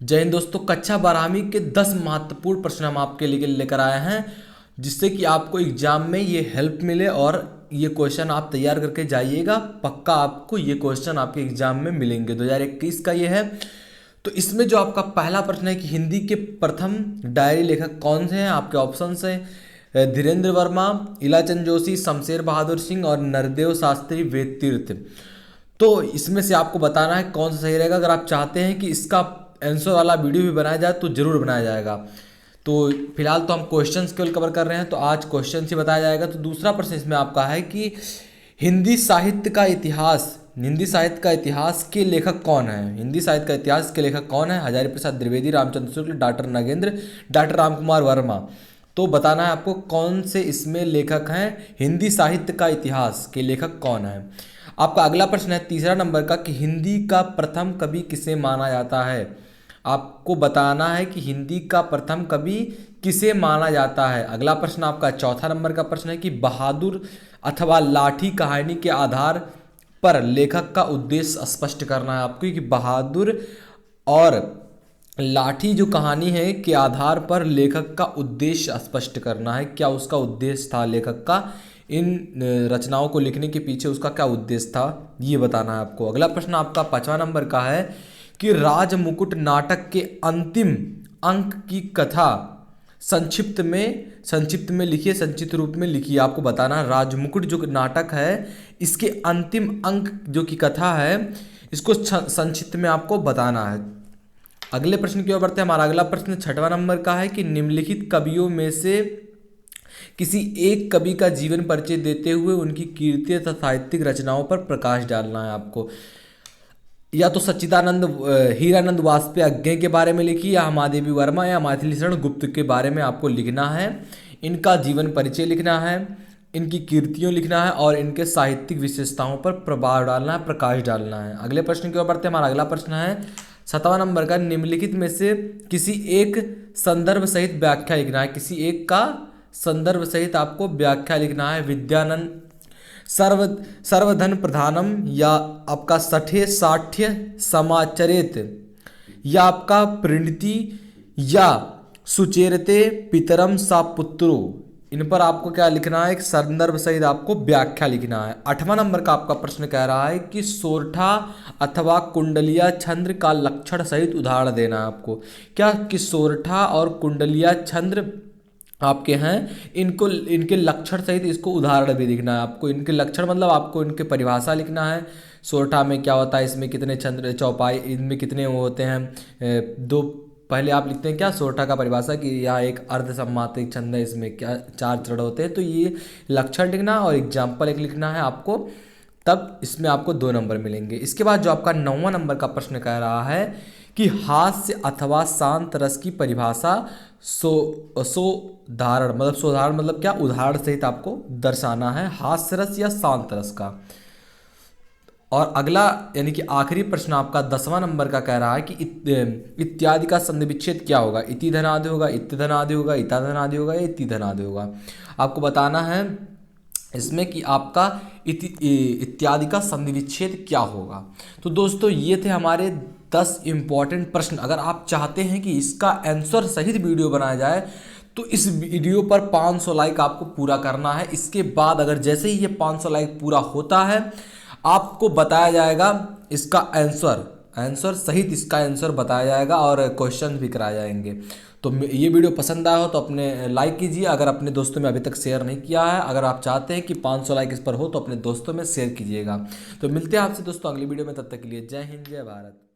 जय हिंद दोस्तों, कक्षा 12वीं के 10 महत्वपूर्ण प्रश्न हम आपके लिए लेकर आए हैं, जिससे कि आपको एग्जाम में ये हेल्प मिले और ये क्वेश्चन आप तैयार करके जाइएगा। पक्का आपको ये क्वेश्चन आपके एग्जाम में मिलेंगे। 2021 का ये है। तो इसमें जो आपका पहला प्रश्न है कि हिंदी के प्रथम डायरी लेखक कौन से हैं। आपके ऑप्शन है धीरेन्द्र वर्मा, इलाचंद जोशी, शमशेर बहादुर सिंह और नरदेव शास्त्री वेदतीर्थ। तो इसमें से आपको बताना है कौन सा सही रहेगा। अगर आप चाहते हैं कि इसका आंसर वाला वीडियो भी बनाया जाए तो जरूर बनाया जाएगा। तो फिलहाल तो हम क्वेश्चंस केवल कवर कर रहे हैं, तो आज क्वेश्चन ही बताया जाएगा। तो दूसरा प्रश्न इसमें आपका है कि हिंदी साहित्य का इतिहास के लेखक कौन है। हिंदी साहित्य का इतिहास के लेखक कौन है। Hazari Prasad Dwivedi, Ramchandra Shukla, doctor Nagendra, doctor Ramkumar Verma. तो बताना है आपको कौन से इसमें लेखक हैं। हिंदी साहित्य का इतिहास के लेखक कौन है। आपका अगला प्रश्न है तीसरा नंबर का कि हिंदी का प्रथम कवि किसे माना जाता है। आपको बताना है कि हिंदी का प्रथम कवि किसे माना जाता है। अगला प्रश्न आपका चौथा नंबर का प्रश्न है कि बहादुर अथवा लाठी कहानी के आधार पर लेखक का उद्देश्य स्पष्ट करना है आपको, कि बहादुर और लाठी जो कहानी है के आधार पर लेखक का उद्देश्य स्पष्ट करना है। क्या उसका उद्देश्य था लेखक का, इन रचनाओं को लिखने के पीछे उसका क्या उद्देश्य था, ये बताना है आपको। अगला प्रश्न आपका 5वां नंबर का है कि राजमुकुट नाटक के अंतिम अंक की कथा संक्षिप्त में लिखिए, संक्षिप्त रूप में लिखिए। आपको बताना है राजमुकुट जो नाटक है इसके अंतिम अंक जो की कथा है इसको संक्षिप्त में आपको बताना है। अगले प्रश्न की ओर बढ़ते हैं। हमारा अगला प्रश्न 6वां नंबर का है कि निम्नलिखित कवियों में से किसी एक कवि का जीवन परिचय देते हुए उनकी कीर्ति तथा साहित्यिक रचनाओं पर प्रकाश डालना है आपको। या तो सच्चिदानंद हीरानंद वाजपेयी अज्ञे के बारे में लिखिए, या महादेवी वर्मा या मैथिली शरण गुप्त के बारे में आपको लिखना है। इनका जीवन परिचय लिखना है, इनकी कीर्तियों लिखना है और इनके साहित्यिक विशेषताओं पर प्रभाव डालना है, प्रकाश डालना है। अगले प्रश्न की ओर बढ़ते हैं। हमारा अगला प्रश्न है 7वां नंबर का, निम्नलिखित में से किसी एक संदर्भ सहित व्याख्या लिखना है। किसी एक का संदर्भ सहित आपको व्याख्या लिखना है। विद्यानंद सर्वधन प्रधानम, या आपका सठे साठ्य समाचरित, या आपका प्रणीति, या सुचेरते पितरम सा पुत्रो। इन पर आपको क्या लिखना है, एक संदर्भ सहित आपको व्याख्या लिखना है। 8वां नंबर का आपका प्रश्न कह रहा है कि सोरठा अथवा कुंडलिया छंद का लक्षण सहित उदाहरण देना है आपको। क्या कि सोरठा और कुंडलिया छंद आपके हैं, इनको इनके लक्षण सहित इसको उदाहरण भी लिखना है आपको। इनके लक्षण मतलब आपको इनके परिभाषा लिखना है। सोरठा में क्या होता है, इसमें कितने छंद चौपाई, इनमें कितने वो होते हैं दो। पहले आप लिखते हैं क्या सोरठा का परिभाषा कि यह एक अर्ध सम्मात्रिक छंद है, इसमें क्या 4 चरण होते हैं। तो ये लक्षण लिखना और एग्जाम्पल एक लिखना है आपको, तब इसमें आपको 2 नंबर मिलेंगे। इसके बाद जो आपका 9वां नंबर का प्रश्न कह रहा है कि हास्य अथवा शांत रस की परिभाषा सोधारण मतलब क्या, उदाहरण सहित आपको दर्शाना है हास्य रस या शांत रस का। और अगला यानी कि आखिरी प्रश्न आपका 10वां नंबर का कह रहा है कि इत्यादि का संधि विच्छेद क्या होगा। इति धनादि होगा, इत्य धनादि होगा, इता धनादि होगा या इति धनादि होगा। आपको बताना है इसमें कि आपका इत्यादि का संधि विच्छेद क्या होगा। तो दोस्तों ये थे हमारे 10 इंपॉर्टेंट प्रश्न। अगर आप चाहते हैं कि इसका आंसर सहित वीडियो बनाया जाए तो इस वीडियो पर 500 लाइक आपको पूरा करना है। इसके बाद अगर जैसे ही ये 500 लाइक पूरा होता है आपको बताया जाएगा इसका आंसर सहित इसका आंसर बताया जाएगा और क्वेश्चन भी कराए जाएंगे। तो ये वीडियो पसंद आया हो तो अपने लाइक कीजिए। अगर अपने दोस्तों में अभी तक शेयर नहीं किया है, अगर आप चाहते हैं कि 500 लाइक इस पर हो तो अपने दोस्तों में शेयर कीजिएगा। तो मिलते हैं आपसे दोस्तों अगली वीडियो में, तब तक के लिए जय हिंद जय भारत।